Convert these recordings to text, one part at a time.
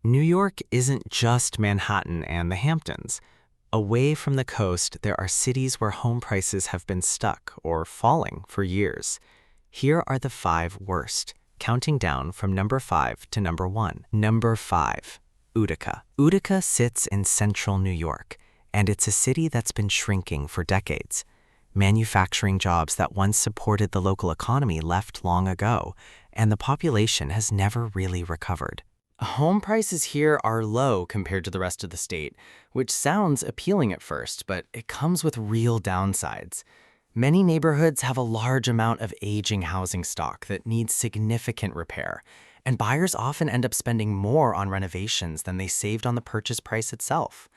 New York isn't just Manhattan and the Hamptons. Away from the coast, there are cities where home prices have been stuck or falling for years. Here are the 5 worst, counting down from number 5 to number 1. Number 5, Utica. Utica sits in central New York, and it's a city that's been shrinking for decades. Manufacturing jobs that once supported the local economy left long ago, and the population has never really recovered. Home prices here are low compared to the rest of the state, which sounds appealing at first, but it comes with real downsides. Many neighborhoods have a large amount of aging housing stock that needs significant repair, and buyers often end up spending more on renovations than they saved on the purchase price itself.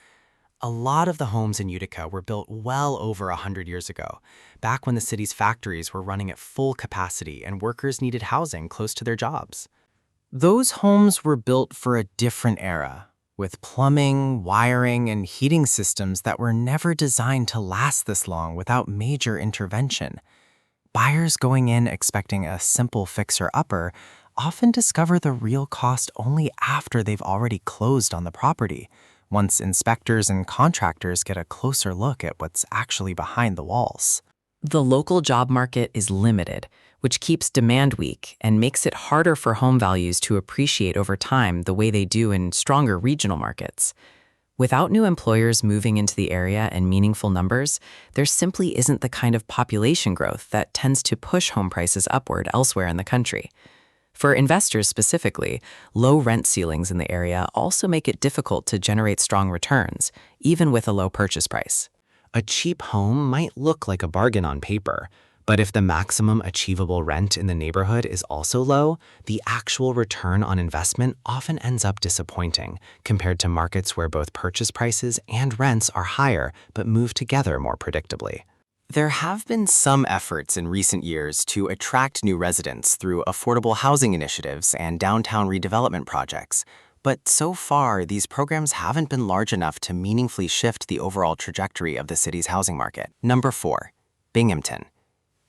A lot of the homes in Utica were built well over 100 years ago, back when the city's factories were running at full capacity and workers needed housing close to their jobs. Those homes were built for a different era, with plumbing, wiring, and heating systems that were never designed to last this long without major intervention. Buyers going in expecting a simple fixer-upper often discover the real cost only after they've already closed on the property, once inspectors and contractors get a closer look at what's actually behind the walls. The local job market is limited, which keeps demand weak and makes it harder for home values to appreciate over time the way they do in stronger regional markets. Without new employers moving into the area in meaningful numbers, there simply isn't the kind of population growth that tends to push home prices upward elsewhere in the country. For investors specifically, low rent ceilings in the area also make it difficult to generate strong returns, even with a low purchase price. A cheap home might look like a bargain on paper, but if the maximum achievable rent in the neighborhood is also low, the actual return on investment often ends up disappointing compared to markets where both purchase prices and rents are higher but move together more predictably. There have been some efforts in recent years to attract new residents through affordable housing initiatives and downtown redevelopment projects, but so far these programs haven't been large enough to meaningfully shift the overall trajectory of the city's housing market. Number 4, Binghamton.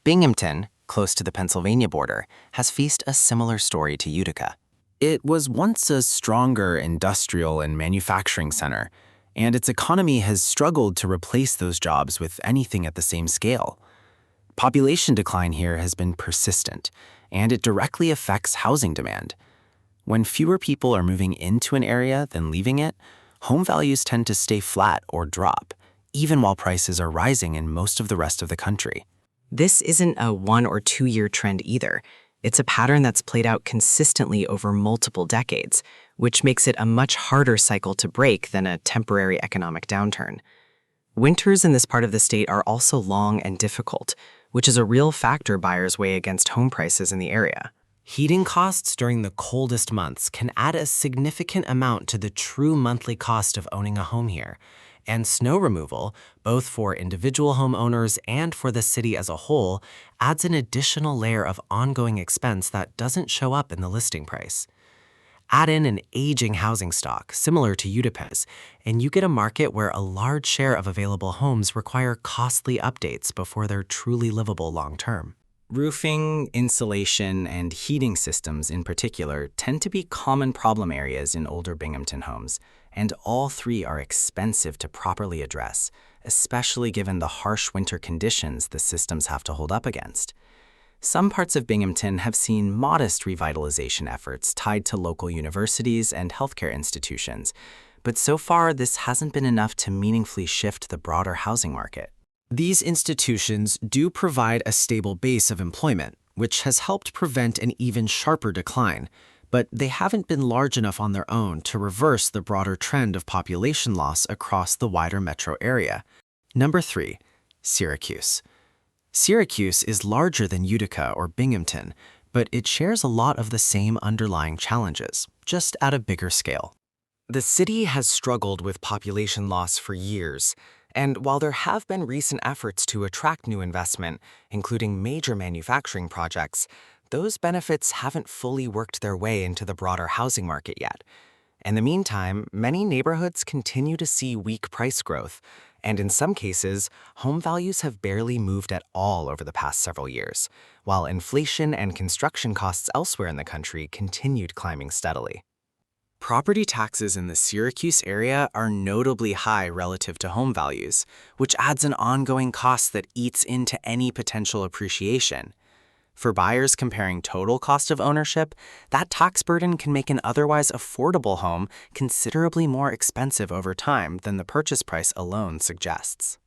Binghamton, close to the Pennsylvania border, has faced a similar story to Utica. It was once a stronger industrial and manufacturing center, and its economy has struggled to replace those jobs with anything at the same scale. Population decline here has been persistent, and it directly affects housing demand. When fewer people are moving into an area than leaving it, home values tend to stay flat or drop, even while prices are rising in most of the rest of the country. This isn't a 1 or 2 year trend either. It's a pattern that's played out consistently over multiple decades, which makes it a much harder cycle to break than a temporary economic downturn. Winters in this part of the state are also long and difficult, which is a real factor buyers weigh against home prices in the area. Heating costs during the coldest months can add a significant amount to the true monthly cost of owning a home here. And snow removal, both for individual homeowners and for the city as a whole, adds an additional layer of ongoing expense that doesn't show up in the listing price. Add in an aging housing stock, similar to Utica's, and you get a market where a large share of available homes require costly updates before they're truly livable long-term. Roofing, insulation, and heating systems in particular tend to be common problem areas in older Binghamton homes, and all 3 are expensive to properly address, especially given the harsh winter conditions the systems have to hold up against. Some parts of Binghamton have seen modest revitalization efforts tied to local universities and healthcare institutions, but so far this hasn't been enough to meaningfully shift the broader housing market. These institutions do provide a stable base of employment, which has helped prevent an even sharper decline, but they haven't been large enough on their own to reverse the broader trend of population loss across the wider metro area. Number 3, Syracuse. Syracuse is larger than Utica or Binghamton, but it shares a lot of the same underlying challenges, just at a bigger scale. The city has struggled with population loss for years, and while there have been recent efforts to attract new investment, including major manufacturing projects, those benefits haven't fully worked their way into the broader housing market yet. In the meantime, many neighborhoods continue to see weak price growth, and in some cases, home values have barely moved at all over the past several years, while inflation and construction costs elsewhere in the country continued climbing steadily. Property taxes in the Syracuse area are notably high relative to home values, which adds an ongoing cost that eats into any potential appreciation. For buyers comparing total cost of ownership, that tax burden can make an otherwise affordable home considerably more expensive over time than the purchase price alone suggests.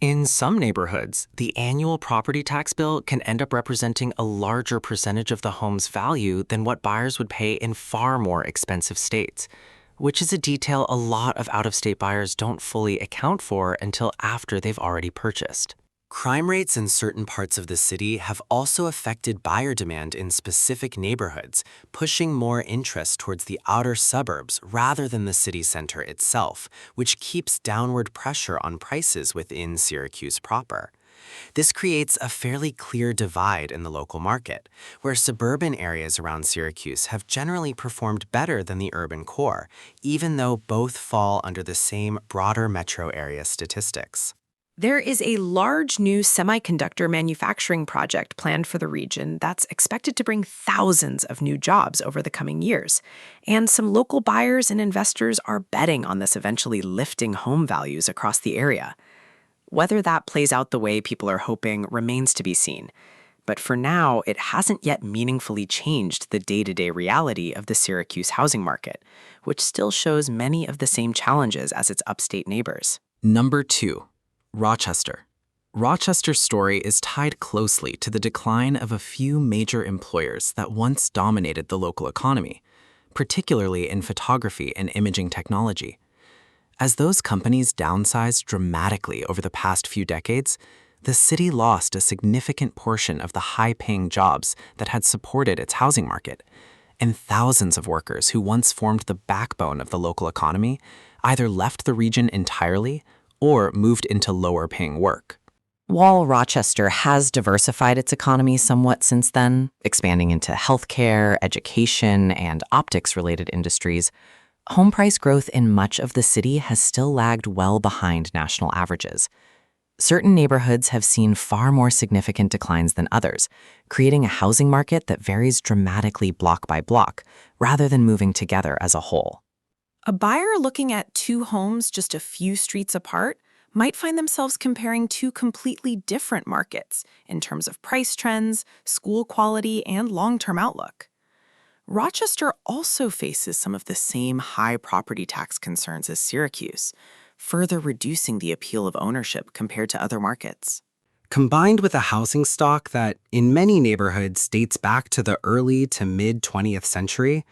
In some neighborhoods, the annual property tax bill can end up representing a larger percentage of the home's value than what buyers would pay in far more expensive states, which is a detail a lot of out-of-state buyers don't fully account for until after they've already purchased. Crime rates in certain parts of the city have also affected buyer demand in specific neighborhoods, pushing more interest towards the outer suburbs rather than the city center itself, which keeps downward pressure on prices within Syracuse proper. This creates a fairly clear divide in the local market, where suburban areas around Syracuse have generally performed better than the urban core, even though both fall under the same broader metro area statistics. There is a large new semiconductor manufacturing project planned for the region that's expected to bring thousands of new jobs over the coming years. And some local buyers and investors are betting on this eventually lifting home values across the area. Whether that plays out the way people are hoping remains to be seen. But for now, it hasn't yet meaningfully changed the day-to-day reality of the Syracuse housing market, which still shows many of the same challenges as its upstate neighbors. Number 2. Rochester. Rochester's story is tied closely to the decline of a few major employers that once dominated the local economy, particularly in photography and imaging technology. As those companies downsized dramatically over the past few decades, the city lost a significant portion of the high-paying jobs that had supported its housing market, and thousands of workers who once formed the backbone of the local economy either left the region entirely or moved into lower-paying work. While Rochester has diversified its economy somewhat since then, expanding into healthcare, education, and optics-related industries, home price growth in much of the city has still lagged well behind national averages. Certain neighborhoods have seen far more significant declines than others, creating a housing market that varies dramatically block by block, rather than moving together as a whole. A buyer looking at two homes just a few streets apart might find themselves comparing two completely different markets in terms of price trends, school quality, and long-term outlook. Rochester also faces some of the same high property tax concerns as Syracuse, further reducing the appeal of ownership compared to other markets. Combined with a housing stock that, in many neighborhoods, dates back to the early to mid-20th century,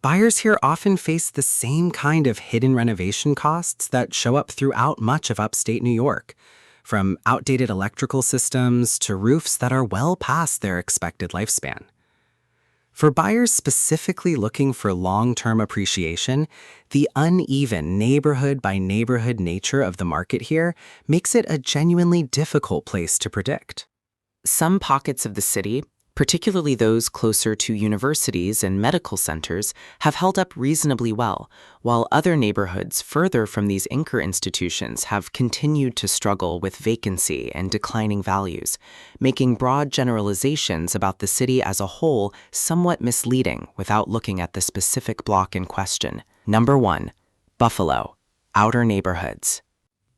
buyers here often face the same kind of hidden renovation costs that show up throughout much of upstate New York, from outdated electrical systems to roofs that are well past their expected lifespan. For buyers specifically looking for long-term appreciation, the uneven neighborhood-by-neighborhood nature of the market here makes it a genuinely difficult place to predict. Some pockets of the city, particularly those closer to universities and medical centers, have held up reasonably well, while other neighborhoods further from these anchor institutions have continued to struggle with vacancy and declining values, making broad generalizations about the city as a whole somewhat misleading without looking at the specific block in question. Number 1. Buffalo, outer neighborhoods.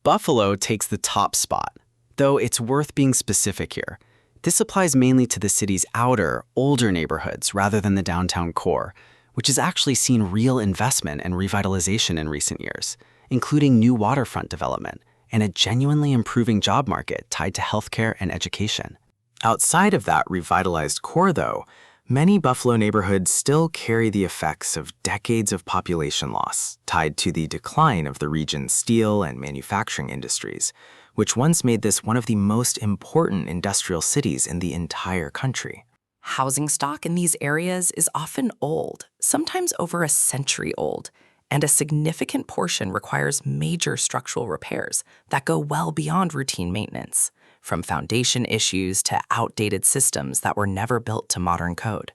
Buffalo takes the top spot, though it's worth being specific here. This applies mainly to the city's outer, older neighborhoods rather than the downtown core, which has actually seen real investment and revitalization in recent years, including new waterfront development and a genuinely improving job market tied to healthcare and education. Outside of that revitalized core, though, many Buffalo neighborhoods still carry the effects of decades of population loss tied to the decline of the region's steel and manufacturing industries, which once made this one of the most important industrial cities in the entire country. Housing stock in these areas is often old, sometimes over a century old, and a significant portion requires major structural repairs that go well beyond routine maintenance, from foundation issues to outdated systems that were never built to modern code.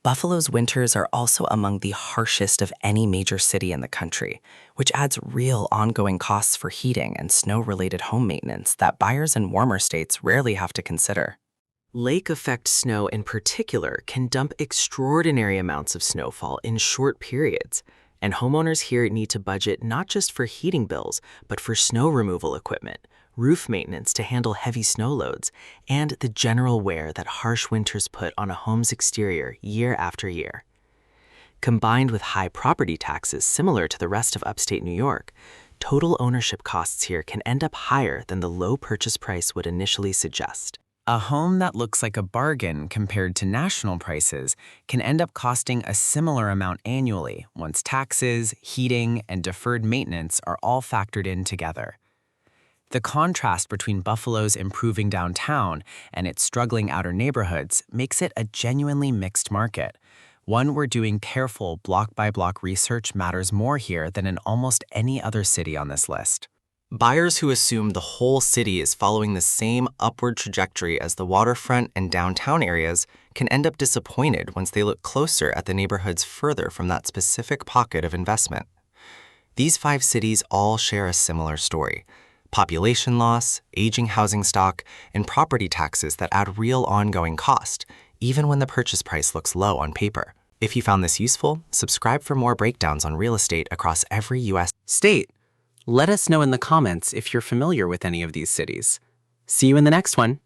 Buffalo's winters are also among the harshest of any major city in the country, which adds real ongoing costs for heating and snow-related home maintenance that buyers in warmer states rarely have to consider. Lake effect snow in particular can dump extraordinary amounts of snowfall in short periods, And homeowners here need to budget not just for heating bills, but for snow removal equipment, roof maintenance to handle heavy snow loads, and the general wear that harsh winters put on a home's exterior year after year. Combined with high property taxes similar to the rest of upstate New York, total ownership costs here can end up higher than the low purchase price would initially suggest. A home that looks like a bargain compared to national prices can end up costing a similar amount annually once taxes, heating, and deferred maintenance are all factored in together. The contrast between Buffalo's improving downtown and its struggling outer neighborhoods makes it a genuinely mixed market, one where doing careful block-by-block research matters more here than in almost any other city on this list. Buyers who assume the whole city is following the same upward trajectory as the waterfront and downtown areas can end up disappointed once they look closer at the neighborhoods further from that specific pocket of investment. These 5 cities all share a similar story: population loss, aging housing stock, and property taxes that add real ongoing cost, even when the purchase price looks low on paper. If you found this useful, subscribe for more breakdowns on real estate across every U.S. state. Let us know in the comments if you're familiar with any of these cities. See you in the next one.